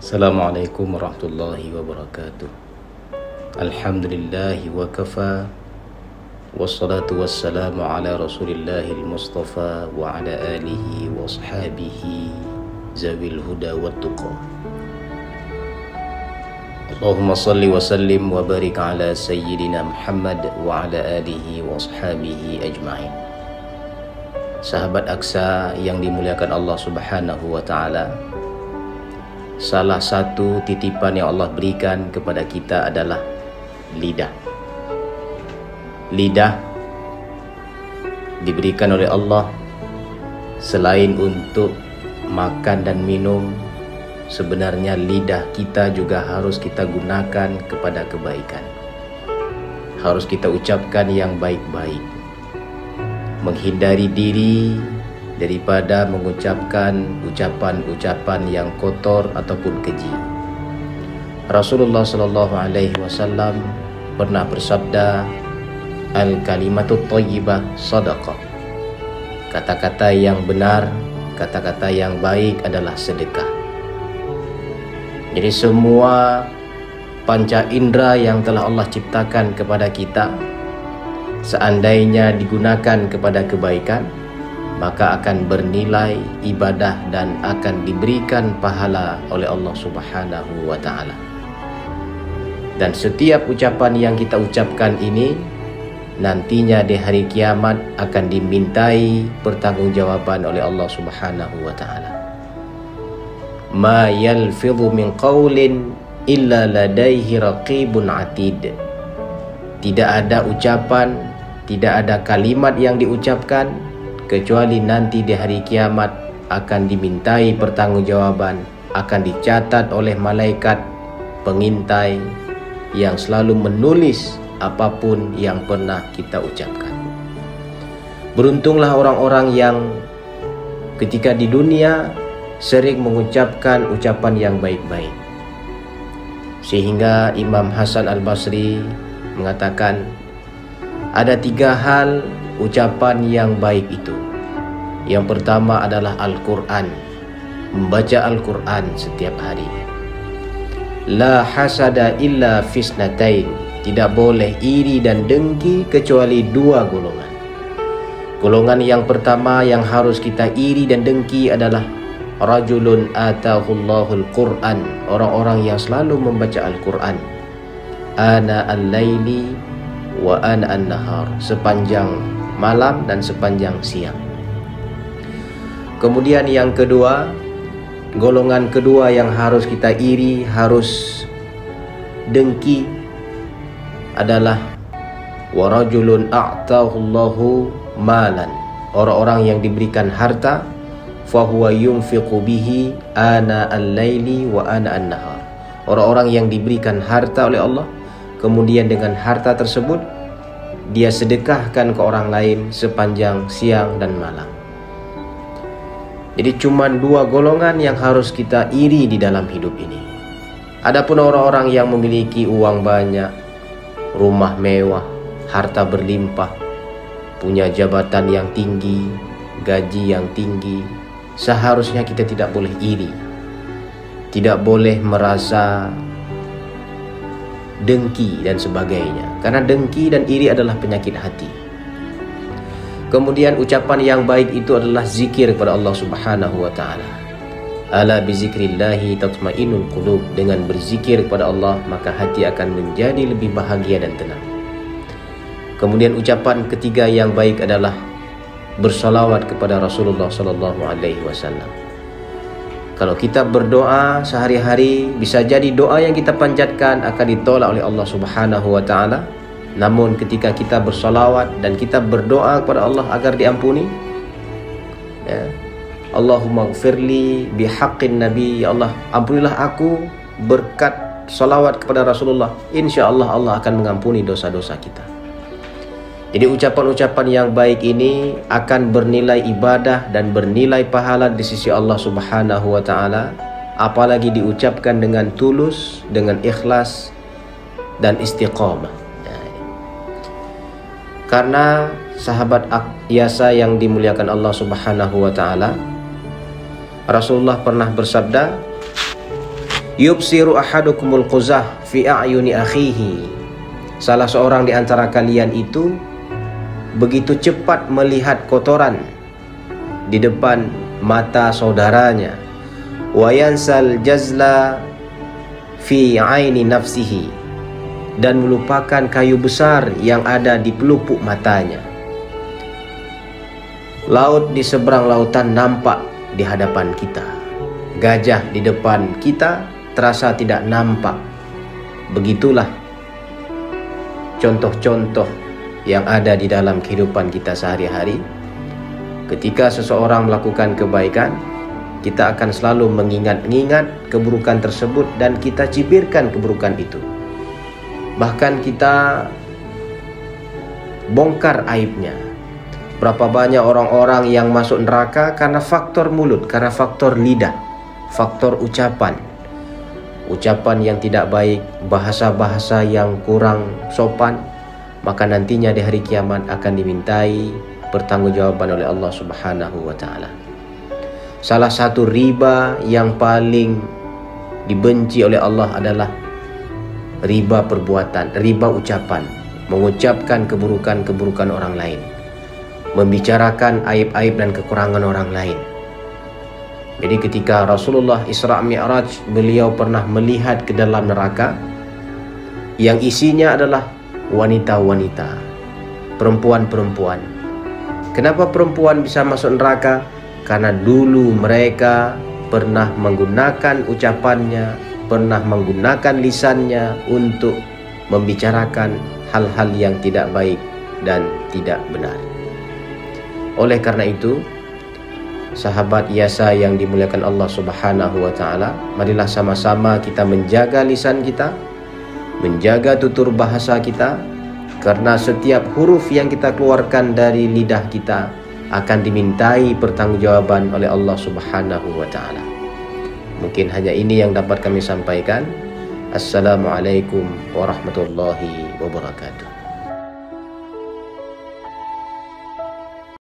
Assalamualaikum warahmatullahi wabarakatuh. Alhamdulillahi wa kafa. Wassalatu wassalamu ala rasulillahil mustafa wa ala alihi wa ashabihi zawil huda wa tuqa. Allahumma salli wa sallim wa barik ala sayyidina Muhammad wa ala alihi wa ashabihi ajma'in. Sahabat Aqsa yang dimuliakan Allah subhanahu wa ta'ala, salah satu titipan yang Allah berikan kepada kita adalah lidah. Lidah diberikan oleh Allah selain untuk makan dan minum. Sebenarnya lidah kita juga harus kita gunakan kepada kebaikan. Harus kita ucapkan yang baik-baik, menghindari diri daripada mengucapkan ucapan-ucapan yang kotor ataupun keji. Rasulullah sallallahu alaihi wasallam pernah bersabda, al-kalimatut thayyibah shadaqah. Kata-kata yang benar, kata-kata yang baik adalah sedekah. Jadi semua panca indera yang telah Allah ciptakan kepada kita, seandainya digunakan kepada kebaikan, maka akan bernilai ibadah dan akan diberikan pahala oleh Allah subhanahu wa ta'ala. Dan setiap ucapan yang kita ucapkan ini nantinya di hari kiamat akan dimintai pertanggungjawaban oleh Allah subhanahu wa ta'ala. Ma yalfidhu min qawlin illa ladaihi raqibun atid. Tidak ada ucapan, tidak ada kalimat yang diucapkan kecuali nanti di hari kiamat akan dimintai pertanggungjawaban, akan dicatat oleh malaikat pengintai yang selalu menulis apapun yang pernah kita ucapkan. Beruntunglah orang-orang yang ketika di dunia sering mengucapkan ucapan yang baik-baik. Sehingga Imam Hasan Al-Basri mengatakan ada 3 hal ucapan yang baik itu. Yang pertama adalah Al-Quran, membaca Al-Quran setiap hari. La hasada illa fisnatain, tidak boleh iri dan dengki kecuali 2 golongan. Golongan yang pertama yang harus kita iri dan dengki adalah rajulun atahullahul Quran, orang-orang yang selalu membaca Al-Quran ana al-laili wa ana an-nahar, sepanjang malam dan sepanjang siang. Kemudian yang kedua, golongan kedua yang harus kita iri, harus dengki adalah wa rajulun a'tahullahu malan, orang-orang yang diberikan harta fahuwa yunfiqu bihi ana al-laili wa ana an-nahar, orang-orang yang diberikan harta oleh Allah, kemudian dengan harta tersebut dia sedekahkan ke orang lain sepanjang siang dan malam. Jadi cuma 2 golongan yang harus kita iri di dalam hidup ini. Adapun orang-orang yang memiliki uang banyak, rumah mewah, harta berlimpah, punya jabatan yang tinggi, gaji yang tinggi, seharusnya kita tidak boleh iri, tidak boleh merasa dengki dan sebagainya, karena dengki dan iri adalah penyakit hati. Kemudian ucapan yang baik itu adalah zikir kepada Allah subhanahu wa ta'ala. Ala bizikrillahi tatma'innul qulub, dengan berzikir kepada Allah maka hati akan menjadi lebih bahagia dan tenang. Kemudian ucapan ketiga yang baik adalah bersalawat kepada Rasulullah sallallahu alaihi wasallam. Kalau kita berdoa sehari-hari, bisa jadi doa yang kita panjatkan akan ditolak oleh Allah subhanahu wa ta'ala. Namun ketika kita bersalawat dan kita berdoa kepada Allah agar diampuni, ya, Allahumma gfirli bihaqqin nabi, ya Allah ampunilah aku berkat salawat kepada Rasulullah, insya Allah Allah akan mengampuni dosa-dosa kita. Jadi ucapan-ucapan yang baik ini akan bernilai ibadah dan bernilai pahala di sisi Allah subhanahu wa ta'ala, apalagi diucapkan dengan tulus, dengan ikhlas dan istiqamah. Karena sahabat Yasa yang dimuliakan Allah subhanahu wa ta'ala, Rasulullah pernah bersabda, Yubsiru ahadukumul quzah fi a'yuni akhihi. Salah seorang di antara kalian itu begitu cepat melihat kotoran di depan mata saudaranya. Wa yansal jazla fi aini nafsihi, dan melupakan kayu besar yang ada di pelupuk matanya. Laut di seberang lautan nampak di hadapan kita, gajah di depan kita terasa tidak nampak. Begitulah contoh-contoh yang ada di dalam kehidupan kita sehari-hari. Ketika seseorang melakukan kebaikan, kita akan selalu mengingat-ingat keburukan tersebut dan kita cibirkan keburukan itu. Bahkan kita bongkar aibnya. Berapa banyak orang-orang yang masuk neraka karena faktor mulut, karena faktor lidah, faktor ucapan yang tidak baik, bahasa-bahasa yang kurang sopan, maka nantinya di hari kiamat akan dimintai pertanggungjawaban oleh Allah Subhanahu wa taala. Salah satu riba yang paling dibenci oleh Allah adalah riba perbuatan, riba ucapan, mengucapkan keburukan-keburukan orang lain, membicarakan aib-aib dan kekurangan orang lain. Jadi ketika Rasulullah Isra Mi'raj, beliau pernah melihat ke dalam neraka yang isinya adalah wanita-wanita, perempuan-perempuan. Kenapa perempuan bisa masuk neraka? Karena dulu mereka pernah menggunakan ucapannya, pernah menggunakan lisannya untuk membicarakan hal-hal yang tidak baik dan tidak benar. Oleh karena itu, sahabat Yasa yang dimuliakan Allah Subhanahu wa taala, marilah sama-sama kita menjaga lisan kita, menjaga tutur bahasa kita, karena setiap huruf yang kita keluarkan dari lidah kita akan dimintai pertanggungjawaban oleh Allah Subhanahu wa taala. Mungkin hanya ini yang dapat kami sampaikan. Assalamualaikum warahmatullahi wabarakatuh.